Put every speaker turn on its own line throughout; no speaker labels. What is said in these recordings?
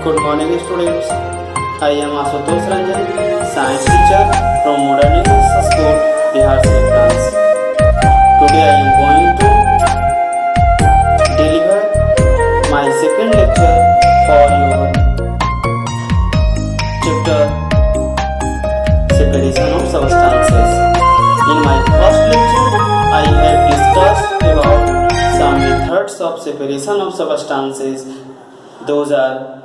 Good morning, students. I am Asutosh Ranjan, science teacher from Modern English School, Bihar, France. Today I am going to deliver my second lecture for your chapter Separation of Substances. In my first lecture, I have discussed about some methods of separation of substances. Those are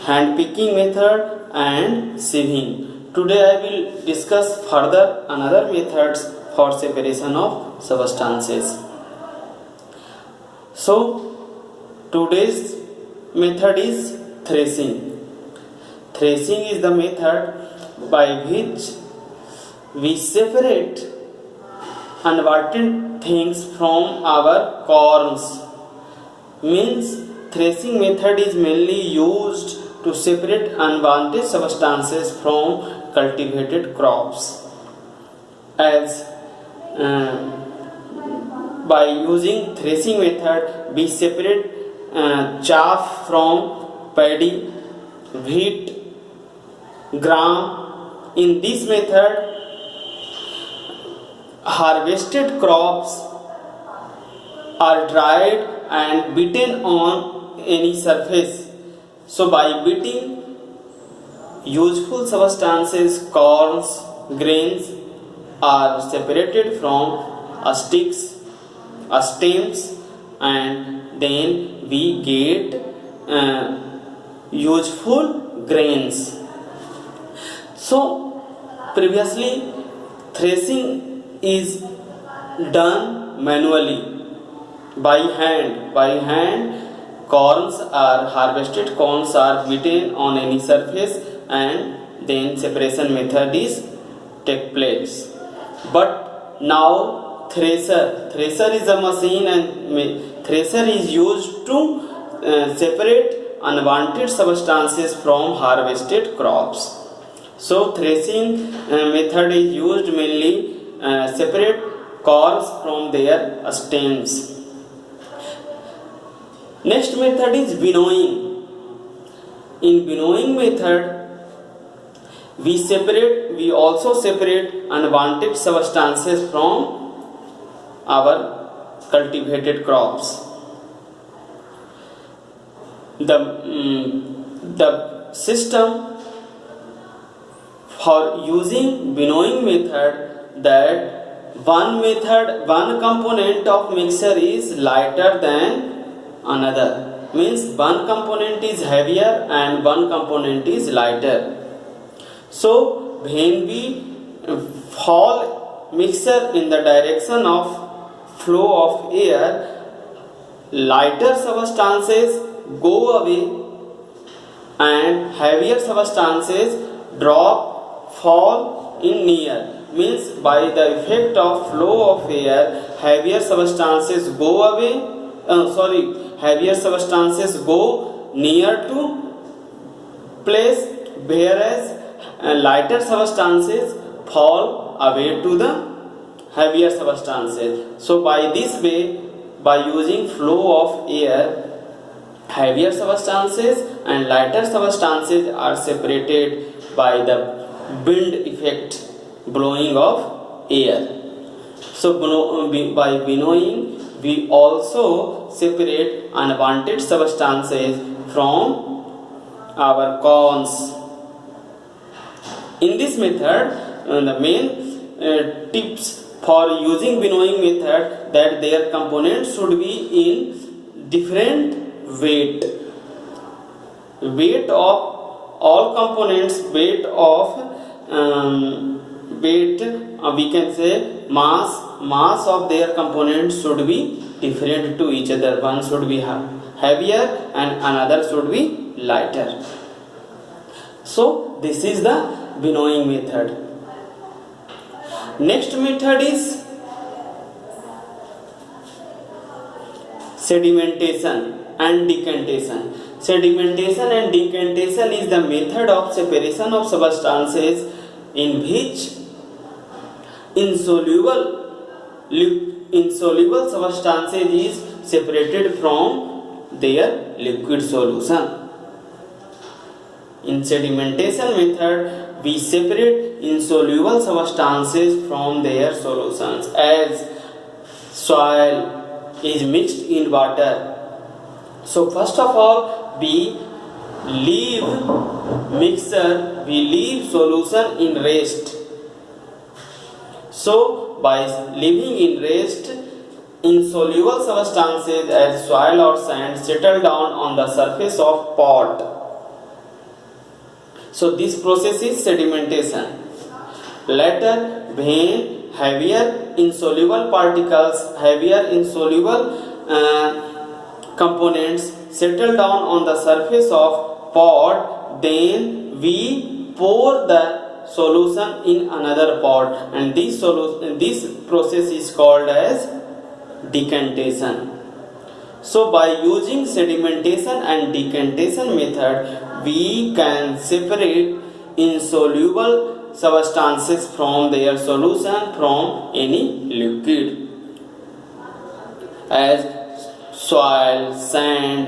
hand picking method and sieving. Today I will discuss further another methods for separation of substances. So today's method is threshing. Threshing is the method by which we separate unwanted things from our corns. Means threshing method is mainly used to separate unwanted substances from cultivated crops. As by using threshing method, we separate chaff from paddy, wheat, gram. In this method, harvested crops are dried and beaten on any surface. So by beating, useful substances, corns, grains are separated from sticks, stems, and then we get useful grains. So previously threshing is done manually by hand. Corns are harvested, corns are beaten on any surface, and then separation method is take place. But now thresher is a machine, and thresher is used to separate unwanted substances from harvested crops. So threshing method is used mainly separate corns from their stems. Next method is winnowing. In winnowing method, we also separate unwanted substances from our cultivated crops. The system for using winnowing method, that one component of mixture is lighter than another. Means one component is heavier and one component is lighter. So when we fall mixture in the direction of flow of air, lighter substances go away and heavier substances fall in near. Means by the effect of flow of air, heavier substances go away. Heavier substances go near to place, whereas lighter substances fall away to the heavier substances. So by this way, by using flow of air, heavier substances and lighter substances are separated by the wind effect, blowing of air. So by winnowing, we also separate unwanted substances from our corns. In this method, the main tips for using winnowing method, that their components should be in different weight of all components, we can say mass of their components should be different to each other. One should be heavier and another should be lighter. So this is the winnowing method. Next method is sedimentation and decantation. Sedimentation and decantation is the method of separation of substances in which insoluble substances is separated from their liquid solution. In sedimentation method, we separate insoluble substances from their solutions. As soil is mixed in water, so first of all we leave solution in rest. So by leaving in rest, insoluble substances as soil or sand settle down on the surface of pot. So this process is sedimentation. Later, when heavier insoluble components settle down on the surface of pot, then we pour the solution in another pot, and this process is called as decantation. So by using sedimentation and decantation method, we can separate insoluble substances from their solution from any liquid. As soil, sand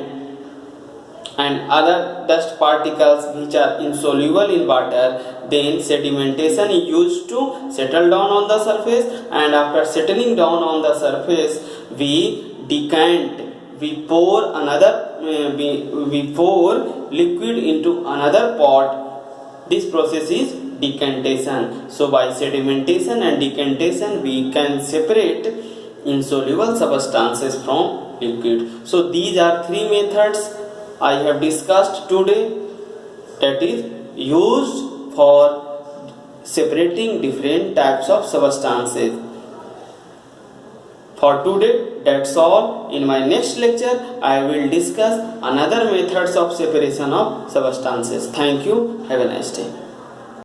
and other dust particles which are insoluble in water, then sedimentation is used to settle down on the surface, and after settling down on the surface, we decant, we pour liquid into another pot. This process is decantation. So by sedimentation and decantation, we can separate insoluble substances from liquid. So these are three methods I have discussed today, that is used for separating different types of substances. For today, that's all. In my next lecture, I will discuss another methods of separation of substances. Thank you. Have a nice day.